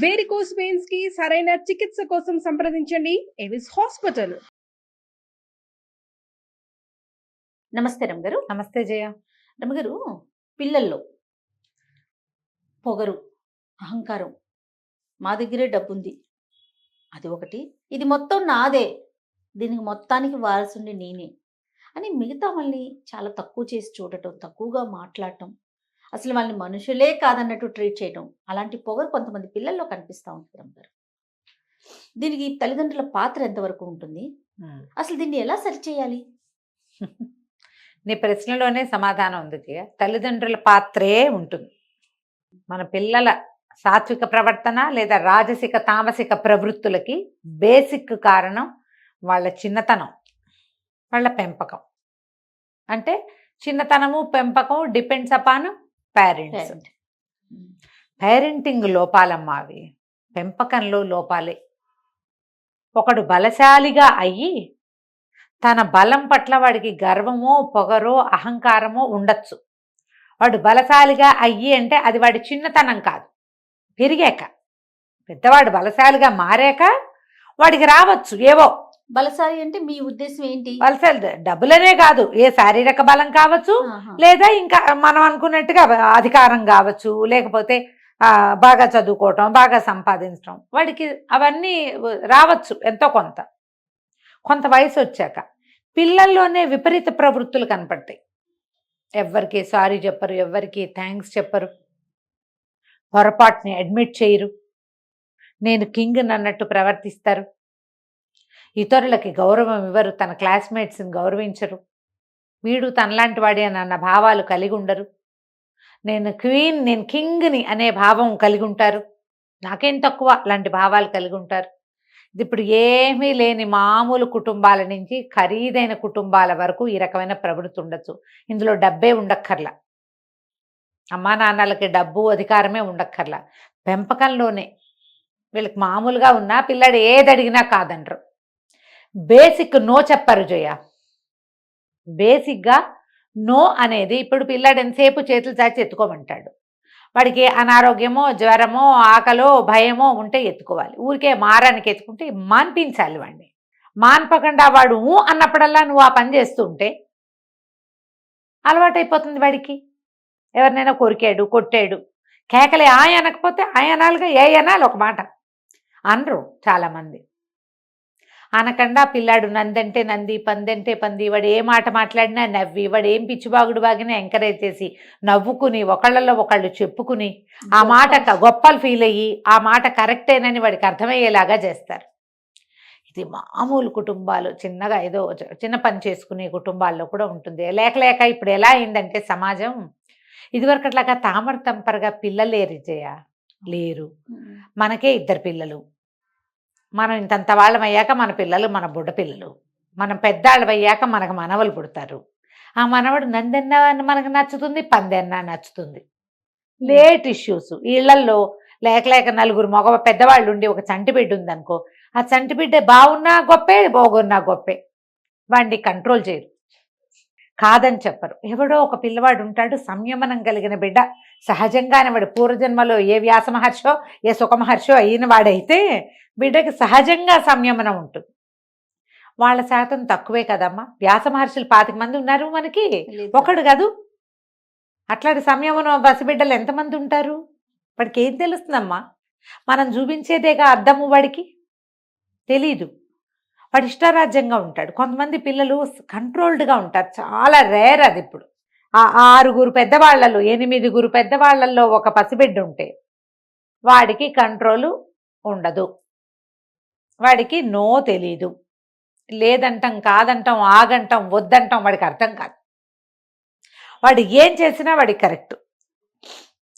Varicose veins కి సరైన చికిత్స కోసం సంప్రదించండి ఎవిస్ హాస్పిటల్. నమస్తే రమగారు. నమస్తే జయ. రమగారు, పిల్లల్లో పొగరు, అహంకారం, మా దగ్గరే డబ్బుంది, అది ఒకటి, ఇది మొత్తం నాదే, దీనికి మొత్తానికి వారసుండి నేనే అని మిగతా వాళ్ళని చాలా తక్కువ చేసి చూడటం, తక్కువగా మాట్లాడటం, అసలు వాళ్ళని మనుషులే కాదన్నట్టు ట్రీట్ చేయటం, అలాంటి పొగరు కొంతమంది పిల్లల్లో కనిపిస్తూ ఉంటుంది రమగారు. దీనికి తల్లిదండ్రుల పాత్ర ఎంతవరకు ఉంటుంది? అసలు దీన్ని ఎలా సరిచేయాలి? నీ ప్రశ్నలోనే సమాధానం ఉంది జయ. తల్లిదండ్రుల పాత్రే ఉంటుంది. మన పిల్లల సాత్విక ప్రవర్తన లేదా రాజసిక తామసిక ప్రవృత్తులకి బేసిక్ కారణం వాళ్ళ చిన్నతనం, వాళ్ళ పెంపకం. అంటే చిన్నతనము పెంపకం డిపెండ్స్ అపాన్ పేరెంట్స్. పేరెంటింగ్ లోపాలమ్మా అవి, పెంపకంలో లోపాలే. ఒకడు బలశాలిగా అయ్యి తన బలం పట్ల వాడికి గర్వమో పొగరో అహంకారమో ఉండొచ్చు. వాడు బలశాలిగా అయ్యి అంటే అది వాడి చిన్నతనం కాదు, పెరిగాక. పెద్దవాడు బలశాలిగా మారాక వాడికి రావచ్చు ఏవో. బలశాలి అంటే మీ ఉద్దేశం ఏంటి? బలశాలి డబ్బులనే కాదు, ఏ శారీరక బలం కావచ్చు, లేదా ఇంకా మనం అనుకున్నట్టుగా అధికారం కావచ్చు, లేకపోతే బాగా చదువుకోవటం, బాగా సంపాదించడం, వాడికి అవన్నీ రావచ్చు ఎంతో కొంత. కొంత వయసు వచ్చాక పిల్లల్లోనే విపరీత ప్రవృత్తులు కనపడతాయి. ఎవ్వరికి సారీ చెప్పరు, ఎవ్వరికి థ్యాంక్స్ చెప్పరు, పొరపాటుని అడ్మిట్ చేయరు, నేను కింగ్ అన్నట్టు ప్రవర్తిస్తారు, ఇతరులకి గౌరవం ఇవ్వరు, తన క్లాస్మేట్స్ని గౌరవించరు, వీడు తనలాంటి వాడి అన్న భావాలు కలిగి ఉండరు, నేను క్వీన్ నేను కింగ్ని అనే భావం కలిగి ఉంటారు, నాకేం తక్కువ లాంటి భావాలు కలిగి ఉంటారు. ఇప్పుడు ఏమీ లేని మామూలు కుటుంబాల నుంచి ఖరీదైన కుటుంబాల వరకు ఈ రకమైన ప్రవృత్తి ఉండొచ్చు. ఇందులో డబ్బే ఉండక్కర్లా, అమ్మా నాన్నలకి డబ్బు అధికారమే ఉండక్కర్లా, పెంపకంలోనే వీళ్ళకి మామూలుగా ఉన్నా పిల్లాడు ఏది అడిగినా కాదంటారు. బేసిక్ నో చెప్పరు జయ. బేసిక్గా నో అనేది, ఇప్పుడు పిల్లాడు ఎంతసేపు చేతులు చాచి ఎత్తుకోమంటాడు, వాడికి అనారోగ్యమో జ్వరమో ఆకలో భయమో ఉంటే ఎత్తుకోవాలి. ఊరికే మారానికి ఎత్తుకుంటే మాన్పించాలి వాడిని. మాన్పకుండా వాడు అన్నప్పుడల్లా నువ్వు ఆ పని చేస్తూ ఉంటే అలవాటైపోతుంది వాడికి. ఎవరినైనా కొరికాడు కొట్టాడు కేకలే అనకపోతే అనాలుగా అనాలి ఒక మాట అనరు చాలామంది. అనకుండా పిల్లాడు నందంటే నంది పందంటే పంది, వాడు ఏ మాట మాట్లాడినా నవ్వి, వాడు ఏం పిచ్చిబాగుడు బాగినా ఎంకరేజ్ చేసి నవ్వుకుని ఒకళ్ళల్లో ఒకళ్ళు చెప్పుకుని ఆ మాట గొప్పలు ఫీల్ అయ్యి ఆ మాట కరెక్టేనని వాడికి అర్థమయ్యేలాగా చేస్తారు. ఇది మామూలు కుటుంబాలు, చిన్నగా ఏదో చిన్న పని చేసుకునే కుటుంబాల్లో కూడా ఉంటుంది. లేక ఇప్పుడు ఎలా అయిందంటే సమాజం, ఇదివరకట్లాగా తామర తంపరగా పిల్లలేరు జయ, లేరు. మనకే 2 పిల్లలు, మనం ఇంతంత వాళ్ళం అయ్యాక మన పిల్లలు మన బుడ్డ పిల్లలు, మనం పెద్దాళ్ళం అయ్యాక మనకు మనవలు పుడతారు. ఆ మనవడు నందెన్నా మనకు నచ్చుతుంది, పందెన్నా నచ్చుతుంది. లేట్ ఇష్యూస్ ఇళ్లల్లో లేక నలుగురు మగ పెద్దవాళ్ళు ఉండి ఒక చంటి బిడ్డ ఉందనుకో, ఆ చంటి బిడ్డ బాగున్నా గొప్పే బాగున్నా గొప్పే, వాడిని కంట్రోల్ చేయరు, కాదని చెప్పరు. ఎవడో ఒక పిల్లవాడు ఉంటాడు సంయమనం కలిగిన బిడ్డ, సహజంగానే వాడు పూర్వజన్మలో ఏ వ్యాస మహర్షో ఏ సుఖ మహర్షో అయిన వాడైతే బిడ్డకి సహజంగా సంయమనం ఉంటుంది. వాళ్ళ శాతం తక్కువే కదమ్మా. వ్యాస మహర్షులు 25 మంది ఉన్నారు మనకి, ఒకడు కాదు. అట్లాంటి సంయమనం బసిబిడ్డలు ఎంతమంది ఉంటారు? వాడికి ఏం తెలుస్తుందమ్మా? మనం చూపించేదేగా అర్థము, వాడికి తెలీదు. వాడు ఇష్టారాజ్యంగా ఉంటాడు. కొంతమంది పిల్లలు కంట్రోల్డ్గా ఉంటారు, చాలా రేర్ అది. ఇప్పుడు ఆ 6 పెద్దవాళ్లలో 8 పెద్దవాళ్లలో ఒక పసిబిడ్డ ఉంటే వాడికి కంట్రోలు ఉండదు, వాడికి నో తెలీదు, లేదంటాం కాదంటాం ఆగంటాం వద్దంటాం వాడికి అర్థం కాదు. వాడు ఏం చేసినా వాడికి కరెక్ట్.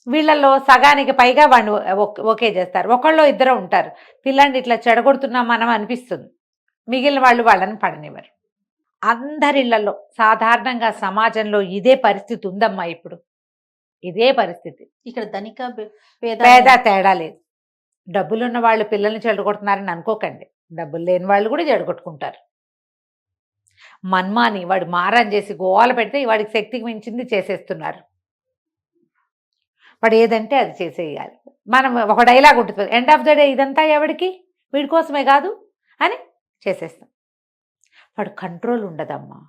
వీళ్ళల్లో సగానికి పైగా వాడిని ఓకే చేస్తారు. ఒకళ్ళు 2 ఉంటారు, పిల్లాన్ని ఇట్లా చెడగొడుతున్నాం మనం అనిపిస్తుంది, మిగిలిన వాళ్ళు వాళ్ళని పడనివ్వరు. అందరిళ్లలో సాధారణంగా సమాజంలో ఇదే పరిస్థితి ఉందమ్మా. ఇప్పుడు ఇదే పరిస్థితి. ఇక్కడ ధనిక పేద తేడా లేదు. డబ్బులున్న వాళ్ళు పిల్లల్ని చెడగొడుతున్నారని అనుకోకండి, డబ్బులు లేని వాళ్ళు కూడా చెడగొట్టుకుంటారు. మన్మాని వాడు మారం చేసి గోవాలు పెడితే వాడికి శక్తికి మించింది చేసేస్తున్నారు. వాడు ఏదంటే అది చేసేయాలి. మనం ఒక డైలాగ్ ఉంటుంది, ఎండ్ ఆఫ్ ద డే ఇదంతా ఎవడికి, వీడి కోసమే కాదు అని చేసేస్తాం. వాడు కంట్రోల్ ఉండదమ్మా.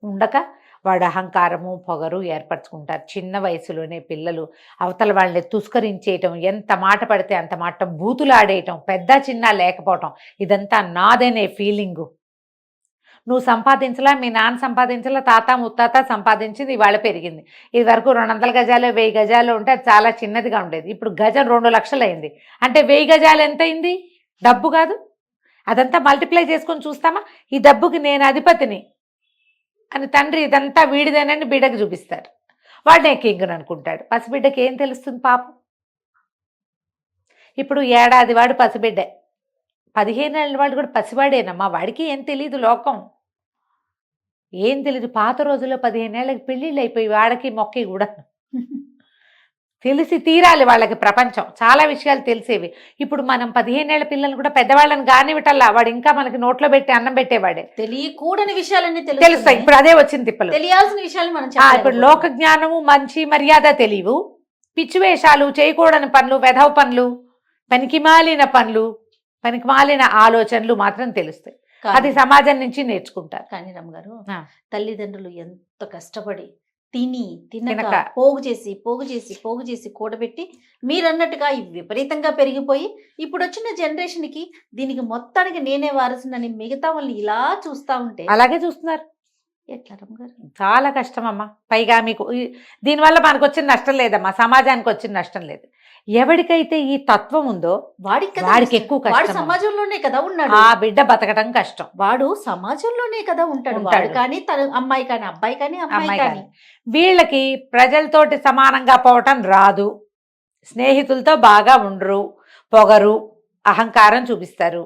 ఉండక వాడు అహంకారము పొగరు ఏర్పరచుకుంటారు. చిన్న వయసులోనే పిల్లలు అవతల వాళ్ళని తుస్కరించేయటం, ఎంత మాట పడితే అంత మాట బూతులాడేయటం, పెద్ద చిన్న లేకపోవటం, ఇదంతా నాదనే ఫీలింగు. నువ్వు సంపాదించలా, మీ నాన్న సంపాదించలా, తాత ముత్తాత సంపాదించింది ఇవాళ పెరిగింది. ఇది వరకు 200 గజాలు 1000 గజాలు ఉంటే అది చాలా చిన్నదిగా ఉండేది. ఇప్పుడు గజం 2 లక్షలు అయింది అంటే 1000 గజాలు ఎంత అయింది? డబ్బు కాదు. అదంతా మల్టిప్లై చేసుకొని చూస్తామా, ఈ డబ్బుకి నేను అధిపతిని అని తండ్రి ఇదంతా వీడిదేనని బిడ్డకు చూపిస్తాడు. వాడినే కింగుని అనుకుంటాడు. పసిబిడ్డకి ఏం తెలుస్తుంది పాపం. ఇప్పుడు ఏడాది వాడు పసిబిడ్డే, 15 ఏళ్ళ వాడు కూడా పసివాడేనమ్మా. వాడికి ఏం తెలీదు లోకం, ఏం తెలీదు. పాత రోజుల్లో 15 ఏళ్ళకి పెళ్ళిళ్ళు అయిపోయి వాడికి మొక్కి కూడా తెలిసి తీరాలి వాళ్ళకి ప్రపంచం, చాలా విషయాలు తెలిసేవి. ఇప్పుడు మనం 15 ఏళ్ల పిల్లలు కూడా పెద్దవాళ్ళని కానివిటల్లా, వాడు ఇంకా మనకి నోట్లో పెట్టి అన్నం పెట్టేవాడే. తెలియకూడని విషయాలన్నీ తెలుస్తాయి. ఇప్పుడు అదే వచ్చింది తిప్పలు. తెలియాల్సిన విషయాలు మనం ఇప్పుడు లోక జ్ఞానము, మంచి మర్యాద తెలియవు, పిచ్చివేషాలు, చేయకూడని పనులు, వెధవ పనులు, పనికిమాలిన పనులు, పనికిమాలిన ఆలోచనలు మాత్రం తెలుస్తాయి. అది సమాజం నుంచి నేర్చుకుంటారు. కానీ రమ్మగారు, తల్లిదండ్రులు ఎంత కష్టపడి తినక పోగు చేసి కూడబెట్టి మీరన్నట్టుగా విపరీతంగా పెరిగిపోయి ఇప్పుడు వచ్చిన జనరేషన్ కి దీనికి మొత్తానికి నేనే వారసునని మిగతా వాళ్ళు ఇలా చూస్తా ఉంటే అలాగే చూస్తున్నారు. ఎట్లా రమ్మగారు? చాలా కష్టం అమ్మా. పైగా మీకు దీనివల్ల మనకు వచ్చిన నష్టం లేదమ్మా, సమాజానికి వచ్చిన నష్టం లేదు. ఎవరికైతే ఈ తత్వం ఉందో వాడికి ఎక్కువ కష్టం. సమాజంలోనే కదా ఉన్నాడు, ఆ బిడ్డ బతకడం కష్టం. వాడు సమాజంలోనే కదా ఉంటాడు. కానీ తన అమ్మాయి కానీ అబ్బాయి కానీ అమ్మాయి కానీ వీళ్ళకి ప్రజలతోటి సమానంగా పోవటం రాదు, స్నేహితులతో బాగా ఉండరు, పొగరు, అహంకారం చూపిస్తారు,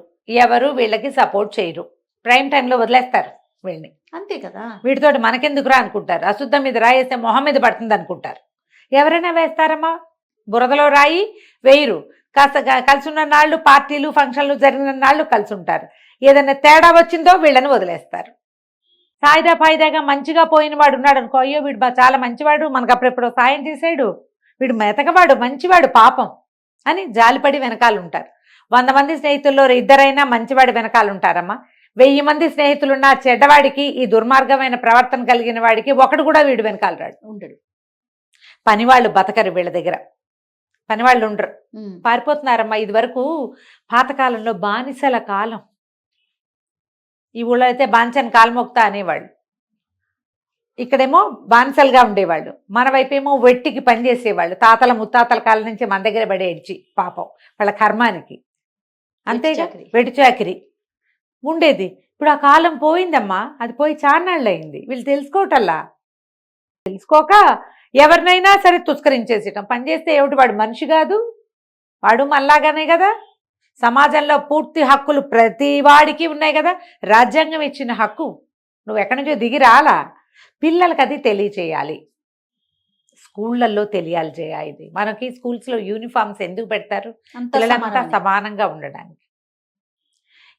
ఎవరు వీళ్ళకి సపోర్ట్ చేయరు, ప్రైమ్ టైంలో వదిలేస్తారు వీళ్ళని. అంతే కదా, వీటితోటి మనకెందుకురా అనుకుంటారు. అశుద్ధం మీద రాయేస్తే మొహం మీద పడుతుంది అనుకుంటారు. ఎవరైనా వేస్తారమ్మా, బురదలో రాయి వేయరు. కాస్త కలిసి ఉన్న నాళ్ళు, పార్టీలు ఫంక్షన్లు జరిగిన నాళ్ళు కలిసి ఉంటారు. ఏదైనా తేడా వచ్చిందో వీళ్ళని వదిలేస్తారు. సాయిదా ఫాయిదాగా మంచిగా పోయిన వాడు ఉన్నాడు అనుకో, అయ్యో వీడు చాలా మంచివాడు, మనకు అప్పుడెప్పుడో సాయం చేశాడు, వీడు మెతకవాడు, మంచివాడు, పాపం అని జాలిపడి వెనకాల ఉంటారు. 100 మంది స్నేహితుల్లో 2 మంచివాడి వెనకాల ఉంటారమ్మా. 1000 మంది స్నేహితులున్న చెడ్డవాడికి, ఈ దుర్మార్గమైన ప్రవర్తన కలిగిన వాడికి ఒకడు కూడా వీడు వెనకాల రాడు, ఉండడు. పనివాళ్ళు బతకరు వీళ్ళ దగ్గర, పనివాళ్ళు ఉండరు, పారిపోతున్నారమ్మా. ఇది వరకు పాతకాలంలో బానిసల కాలం, ఈ ఊళ్ళో అయితే బాంచన్ కాల్మొక్తా అనేవాళ్ళు, ఇక్కడేమో బానిసలుగా ఉండేవాళ్ళు. మన వైపేమో వెట్టికి పనిచేసేవాళ్ళు. తాతల ముత్తాతల కాలం నుంచి మన దగ్గర పడే ఏడ్చి పాపం వాళ్ళ కర్మానికి, అంతేగా వెట్టి చాకిరి ఉండేది. ఇప్పుడు ఆ కాలం పోయిందమ్మా, అది పోయి చాన్నాళ్ళు అయింది. వీళ్ళు తెలుసుకోవటల్లా, తెలుసుకోక ఎవరినైనా సరే తుస్కరించేసేయటం. పనిచేస్తే ఏమిటి, వాడు మనిషి కాదు, వాడు మనలాగానే కదా. సమాజంలో పూర్తి హక్కులు ప్రతి వాడికి ఉన్నాయి కదా, రాజ్యాంగం ఇచ్చిన హక్కు, నువ్వు ఎక్కడి నుంచో దిగి రాలా. పిల్లలకి అది తెలియచేయాలి, స్కూళ్ళల్లో తెలియాలి చేయాలి. ఇది మనకి స్కూల్స్లో యూనిఫామ్స్ ఎందుకు పెడతారు, పిల్లలంతా సమానంగా ఉండడానికి.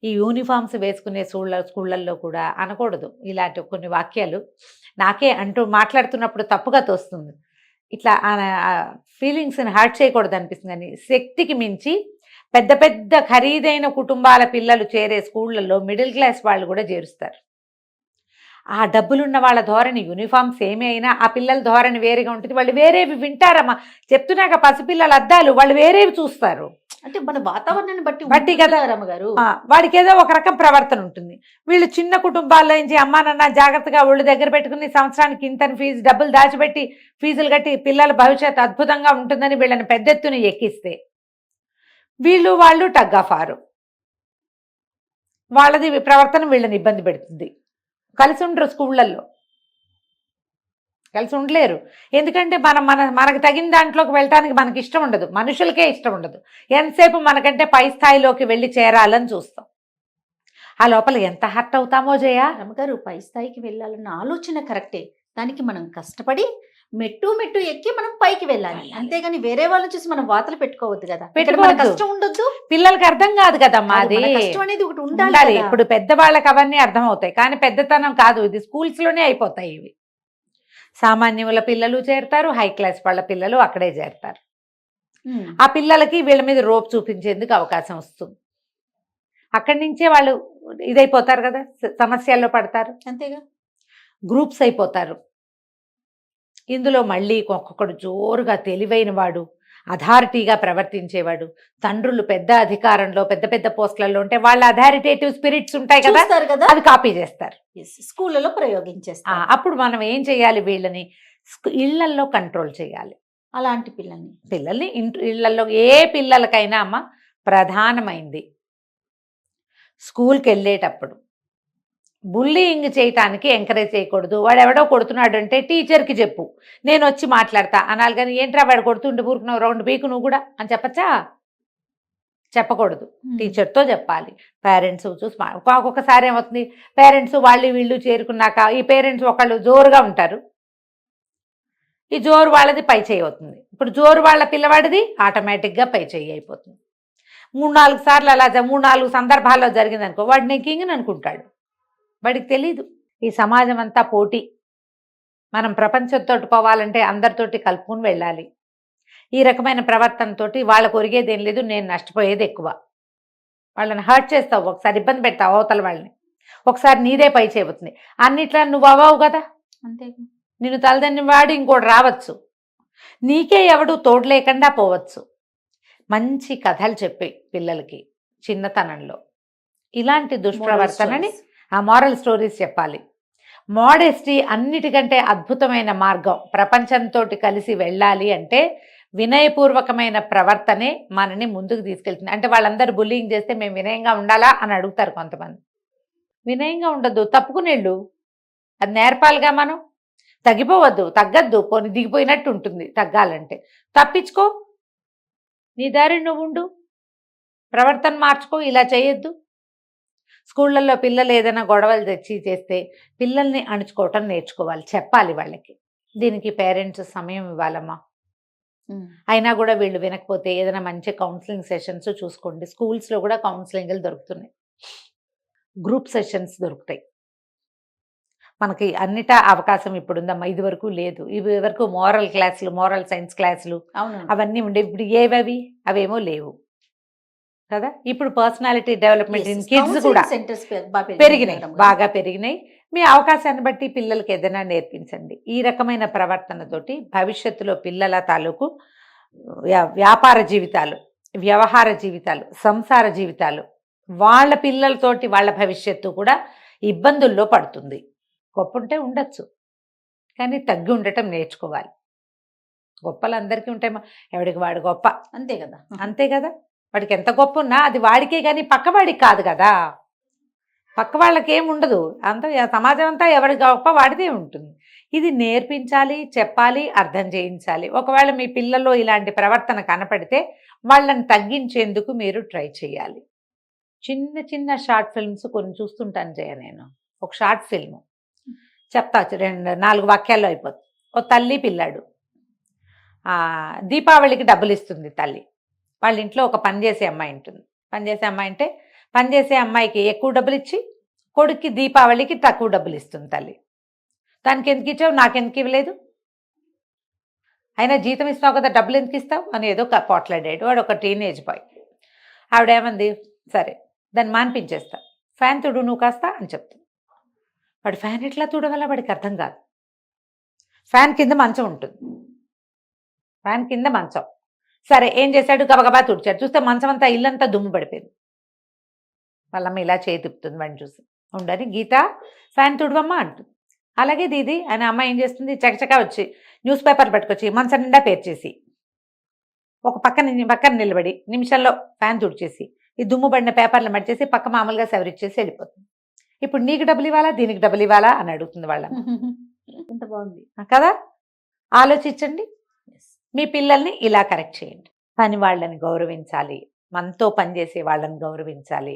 ఈ యూనిఫామ్స్ వేసుకునే స్కూళ్ళల్లో కూడా అనకూడదు ఇలాంటి కొన్ని వాక్యాలు. నాకే అంటూ మాట్లాడుతున్నప్పుడు తప్పుగా తోస్తుంది, ఇట్లా ఫీలింగ్స్ని హర్ట్ చేయకూడదు అనిపిస్తుంది. కానీ శక్తికి మించి పెద్ద పెద్ద ఖరీదైన కుటుంబాల పిల్లలు చేరే స్కూళ్ళల్లో మిడిల్ క్లాస్ వాళ్ళు కూడా చేరుస్తారు. ఆ డబ్బులున్న వాళ్ళ ధోరణి, యూనిఫామ్స్ ఏమి అయినా ఆ పిల్లల ధోరణి వేరేగా ఉంటుంది. వాళ్ళు వేరేవి వింటారమ్మా. చెప్తున్నాక పసిపిల్లల అద్దాలు వాళ్ళు వేరేవి చూస్తారు. అంటే మన వాతావరణాన్ని బట్టి కదా రమ్మగారు, వాడికి ఏదో ఒక రకం ప్రవర్తన ఉంటుంది. వీళ్ళు చిన్న కుటుంబాల్లో నుంచి అమ్మా నాన్న జాగ్రత్తగా ఒళ్ళు దగ్గర పెట్టుకుని సంవత్సరానికి ఇంత ఫీజు డబ్బులు దాచిపెట్టి ఫీజులు కట్టి పిల్లల భవిష్యత్తు అద్భుతంగా ఉంటుందని వీళ్ళని పెద్ద ఎత్తున ఎక్కిస్తే వాళ్ళు టగ్ ఆఫ్ ఆరు, వాళ్ళది ప్రవర్తన వీళ్ళని ఇబ్బంది పెడుతుంది. కలిసి ఉండరు, స్కూళ్ళల్లో కలిసి ఉండలేరు. ఎందుకంటే మనకు తగిన దాంట్లోకి వెళ్ళటానికి మనకి ఇష్టం ఉండదు, మనుషులకే ఇష్టం ఉండదు. ఎంతసేపు మనకంటే పై స్థాయిలోకి వెళ్ళి చేరాలని చూస్తాం. ఆ లోపల ఎంత హర్ట్ అవుతామో జయ. రమ్మగారు, పై స్థాయికి వెళ్ళాలన్న ఆలోచన కరెక్టే, దానికి మనం కష్టపడి మెట్టు ఎక్కి మనం పైకి వెళ్ళాలి. అంతేగాని వేరే వాళ్ళని చూసి మనం వాతలు పెట్టుకోవద్దు కదా, కష్టం ఉండొద్దు. పిల్లలకి అర్థం కాదు కదమ్మా, అది కష్టం అనేది ఒకటి ఉండాలి. ఇప్పుడు పెద్దవాళ్ళకి అవన్నీ అర్థం అవుతాయి, కానీ పెద్దతనం కాదు, ఇది స్కూల్స్ లోనే అయిపోతాయి ఇవి. సామాన్యుల పిల్లలు చేరుతారు, హై క్లాస్ వాళ్ళ పిల్లలు అక్కడే చేరుతారు. ఉమ్. ఆ పిల్లలకి వీళ్ళ మీద రోప్ చూపించేందుకు అవకాశం వస్తుంది. అక్కడి నుంచే వాళ్ళు ఇదైపోతారు కదా, సమస్యల్లో పడతారు, అంతేగా. గ్రూప్స్ అయిపోతారు. ఇందులో మళ్ళీ ఒక్కొక్కడు జోరుగా తెలివైన వాడు, అథారిటీగా ప్రవర్తించేవాడు, తండ్రులు పెద్ద అధికారంలో పెద్ద పెద్ద పోస్టులలో ఉంటే వాళ్ళ అథారిటేటివ్ స్పిరిట్స్ ఉంటాయి కదా, చూస్తారు కదా, అవి కాపీ చేస్తారు. స్కూళ్ళలో ప్రయోగించేస్తారు. అప్పుడు మనం ఏం చేయాలి, వీళ్ళని ఇళ్లల్లో కంట్రోల్ చేయాలి. అలాంటి పిల్లల్ని ఇళ్లల్లో ఏ పిల్లలకైనా అమ్మ ప్రధానమైంది స్కూల్కి వెళ్ళేటప్పుడు బుల్లింగ్ చేయటానికి ఎంకరేజ్ చేయకూడదు. వాడు ఎవడో కొడుతున్నాడు అంటే టీచర్కి చెప్పు, నేను వచ్చి మాట్లాడతా అనాలి. కానీ ఏంట్రా వాడు కొడుతుంటే ఊరుకున్నావు, రౌండ్ పీకు నువ్వు కూడా అని చెప్పచ్చా? చెప్పకూడదు, టీచర్తో చెప్పాలి. పేరెంట్స్ చూసి ఒక్కొక్కసారి ఏమవుతుంది, పేరెంట్స్ వాళ్ళు వీళ్ళు చేరుకున్నాక ఈ పేరెంట్స్ ఒకళ్ళు జోరుగా ఉంటారు, ఈ జోరు వాళ్ళది పై చేయి అవుతుంది. ఇప్పుడు జోరు వాళ్ళ పిల్లవాడిది ఆటోమేటిక్గా పై చేయి అయిపోతుంది. 3-4 సార్లు అలా 3-4 సందర్భాల్లో జరిగిందనుకో, వాడు నేను కింగ్ని అనుకుంటాడు, వాడికి తెలీదు. ఈ సమాజం అంతా పోటీ. మనం ప్రపంచంతో పోవాలంటే అందరితోటి కలుపుకుని వెళ్ళాలి. ఈ రకమైన ప్రవర్తనతోటి వాళ్ళకు ఒరిగేదేం లేదు, నేను నష్టపోయేది ఎక్కువ. వాళ్ళని హర్ట్ చేస్తావు, ఒకసారి ఇబ్బంది పెడతావు అవతల వాళ్ళని, ఒకసారి నీదే పై చేయబోతుంది. అన్నిట్లా నువ్వు అవ్వవు కదా, అంతే. నిన్ను తలదన్ని వాడు ఇంకోటి రావచ్చు, నీకే ఎవడు తోడు లేకుండా పోవచ్చు. మంచి కథలు చెప్పి పిల్లలకి చిన్నతనంలో ఇలాంటి దుష్ప్రవర్తనని ఆ మారల్ స్టోరీస్ చెప్పాలి. మోడెస్టీ అన్నిటికంటే అద్భుతమైన మార్గం. ప్రపంచంతో కలిసి వెళ్ళాలి అంటే వినయపూర్వకమైన ప్రవర్తనే మనని ముందుకు తీసుకెళ్తుంది. అంటే వాళ్ళందరూ బుల్లింగ్ చేస్తే మేము వినయంగా ఉండాలా అని అడుగుతారు కొంతమంది. వినయంగా ఉండద్దు, తప్పుకునేళ్ళు, అది నేర్పాలిగా. మనం తగ్గిపోవద్దు, తగ్గద్దు, పోని దిగిపోయినట్టు ఉంటుంది. తగ్గాలంటే తప్పించుకో, నీ దారి నువ్వు ఉండు, ప్రవర్తన మార్చుకో, ఇలా చేయొద్దు. స్కూళ్ళల్లో పిల్లలు ఏదైనా గొడవలు తెచ్చి చేస్తే పిల్లల్ని అణుచుకోవటం నేర్చుకోవాలి, చెప్పాలి వాళ్ళకి. దీనికి పేరెంట్స్ సమయం ఇవ్వాలమ్మా. అయినా కూడా వీళ్ళు వినకపోతే ఏదైనా మంచి కౌన్సిలింగ్ సెషన్స్ చూసుకోండి. స్కూల్స్లో కూడా కౌన్సిలింగ్లు దొరుకుతున్నాయి, గ్రూప్ సెషన్స్ దొరుకుతాయి. మనకి అన్నిటా అవకాశం ఇప్పుడుందమ్మా, ఇది వరకు లేదు. ఇవి వరకు మోరల్ క్లాసులు, మోరల్ సైన్స్ క్లాసులు అవన్నీ ఉండే. ఇప్పుడు ఏవవి అవేమో లేవు కదా. ఇప్పుడు పర్సనాలిటీ డెవలప్మెంట్ ఇన్ కిడ్స్ కూడా పెరిగినాయి, బాగా పెరిగినాయి. మీ అవకాశాన్ని బట్టి పిల్లలకి ఏదైనా నేర్పించండి. ఈ రకమైన ప్రవర్తనతోటి భవిష్యత్తులో పిల్లల తాలూకు వ్యాపార జీవితాలు, వ్యవహార జీవితాలు, సంసార జీవితాలు, వాళ్ళ పిల్లలతోటి వాళ్ళ భవిష్యత్తు కూడా ఇబ్బందుల్లో పడుతుంది. గొప్ప ఉంటే ఉండొచ్చు, కానీ తగ్గి ఉండటం నేర్చుకోవాలి. గొప్పలు అందరికీ ఉంటాయి, ఎవడికి వాడు గొప్ప, అంతే కదా. అంతే కదా. వాడికి ఎంత గొప్ప ఉన్నా అది వాడికే కానీ పక్కవాడికి కాదు కదా. పక్క వాళ్ళకి ఏమి ఉండదు, అంత సమాజం అంతా ఎవరి గొప్ప వాడిదే ఉంటుంది. ఇది నేర్పించాలి, చెప్పాలి, అర్థం చేయించాలి. ఒకవేళ మీ పిల్లల్లో ఇలాంటి ప్రవర్తన కనపడితే వాళ్ళని తగ్గించేందుకు మీరు ట్రై చేయాలి. చిన్న చిన్న షార్ట్ ఫిల్మ్స్ కొన్ని చూస్తుంటాను నేను. ఒక షార్ట్ ఫిల్మ్ చెప్తా, 2-4 వాక్యాల్లో అయిపోతుంది. ఓ తల్లి పిల్లాడు, దీపావళికి డబ్బులు ఇస్తుంది తల్లి. వాళ్ళ ఇంట్లో ఒక పనిచేసే అమ్మాయి ఉంటుంది. పనిచేసే అమ్మాయి అంటే పనిచేసే అమ్మాయికి ఎక్కువ డబ్బులు ఇచ్చి కొడుక్కి దీపావళికి తక్కువ డబ్బులు ఇస్తుంది తల్లి. దానికి ఎందుకు ఇచ్చావు, నాకెందుకు ఇవ్వలేదు, అయినా జీతం ఇస్తావు కదా డబ్బులు ఎందుకు ఇస్తావు అని ఏదో పోట్లాడాడు. వాడు ఒక టీనేజ్ బాయ్. ఆవిడేమంది, సరే దాన్ని మాన్పించేస్తా, ఫ్యాన్ తుడు నువ్వు కాస్తా అని చెప్తాను. వాడు ఫ్యాన్ ఎట్లా తుడవల్ల వాడికి అర్థం కాదు. ఫ్యాన్ కింద మంచం ఉంటుంది, ఫ్యాన్ కింద మంచం. సరే ఏం చేశాడు, గబగబా తుడిచాడు. చూస్తే మంచం అంతా ఇల్లంతా దుమ్ము పడిపోయింది. వాళ్ళమ్మ ఇలా చేయి తిప్పుతుంది వాడిని చూసి. ఉండని గీత ఫ్యాన్ తుడవమ్మా అంటుంది. అలాగే దీది అని అమ్మ ఏం చేస్తుంది, చకచకా వచ్చి న్యూస్ పేపర్ పట్టుకొచ్చి మంచం నిండా పేర్చేసి ఒక పక్కన నిలబడి నిమిషంలో ఫ్యాన్ తుడిచేసి ఈ దుమ్ము పడిన పేపర్లు మడిచేసి పక్క మామూలుగా సవరిచ్చేసి వెళ్ళిపోతుంది. ఇప్పుడు నీకు డబ్బులు ఇవ్వాలా, దీనికి డబ్బులు ఇవ్వాలా అని అడుగుతుంది వాళ్ళమ్మ. ఎంత బాగుంది కదా. ఆలోచించండి, మీ పిల్లల్ని ఇలా కరెక్ట్ చేయండి. పని వాళ్ళని గౌరవించాలి, మనతో పనిచేసే వాళ్ళని గౌరవించాలి,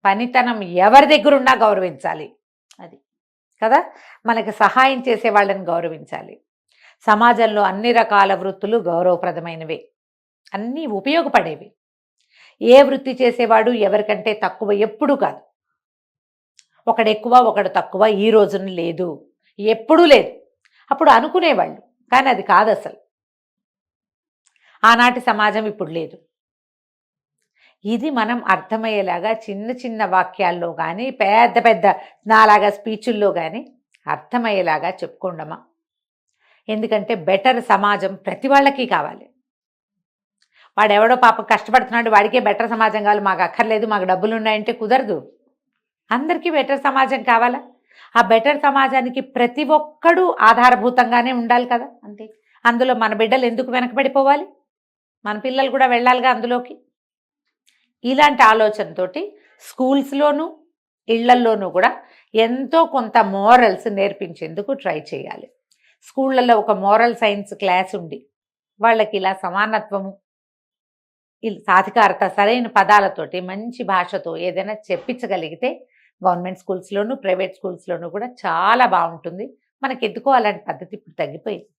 పనితనం ఎవరి దగ్గర ఉన్నా గౌరవించాలి. అది కదా, మనకి సహాయం చేసే వాళ్ళని గౌరవించాలి. సమాజంలో అన్ని రకాల వృత్తులు గౌరవప్రదమైనవే, అన్నీ ఉపయోగపడేవి. ఏ వృత్తి చేసేవాడు ఎవరికంటే తక్కువ ఎప్పుడూ కాదు. ఒకడు ఎక్కువ ఒకడు తక్కువ ఈ రోజున లేదు, ఎప్పుడూ లేదు. అప్పుడు అనుకునేవాళ్ళు, కానీ అది కాదు అసలు. ఆనాటి సమాజం ఇప్పుడు లేదు. ఇది మనం అర్థమయ్యేలాగా చిన్న చిన్న వాక్యాల్లో కానీ పెద్ద పెద్ద నాలాగా స్పీచుల్లో కానీ అర్థమయ్యేలాగా చెప్పుకోండమ్మా. ఎందుకంటే బెటర్ సమాజం ప్రతి వాళ్ళకి కావాలి. వాడెవడో పాపం కష్టపడుతున్నాడు, వాడికే బెటర్ సమాజం కావాలి, మాకు అక్కర్లేదు, మాకు డబ్బులు ఉన్నాయంటే కుదరదు. అందరికీ బెటర్ సమాజం కావాలా? ఆ బెటర్ సమాజానికి ప్రతి ఒక్కడూ ఆధారభూతంగానే ఉండాలి కదా. అంతే. అందులో మన బిడ్డలు ఎందుకు వెనకబడిపోవాలి? మన పిల్లలు కూడా వెళ్ళాలిగా అందులోకి. ఇలాంటి ఆలోచనతోటి స్కూల్స్లోనూ ఇళ్లల్లోనూ కూడా ఎంతో కొంత మోరల్స్ నేర్పించేందుకు ట్రై చేయాలి. స్కూళ్ళల్లో ఒక మోరల్ సైన్స్ క్లాస్ ఉండి వాళ్ళకి ఇలా సమానత్వము, సాధికారత, సరైన పదాలతోటి మంచి భాషతో ఏదైనా చెప్పించగలిగితే గవర్నమెంట్ స్కూల్స్లోనూ ప్రైవేట్ స్కూల్స్లోనూ కూడా చాలా బాగుంటుంది. మనకి ఎందుకో అలాంటి పద్ధతి ఇప్పుడు తగ్గిపోయింది.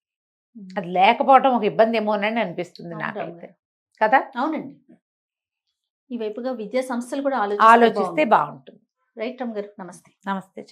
అది లేకపోవడం ఒక ఇబ్బంది ఏమోనని అనిపిస్తుంది నాకైతే కదా. అవునండి. ఈ వైపుగా విద్యా సంస్థలు కూడా ఆలోచిస్తే బాగుంటుంది. రైట్ రమ్మ గారు, నమస్తే. నమస్తే.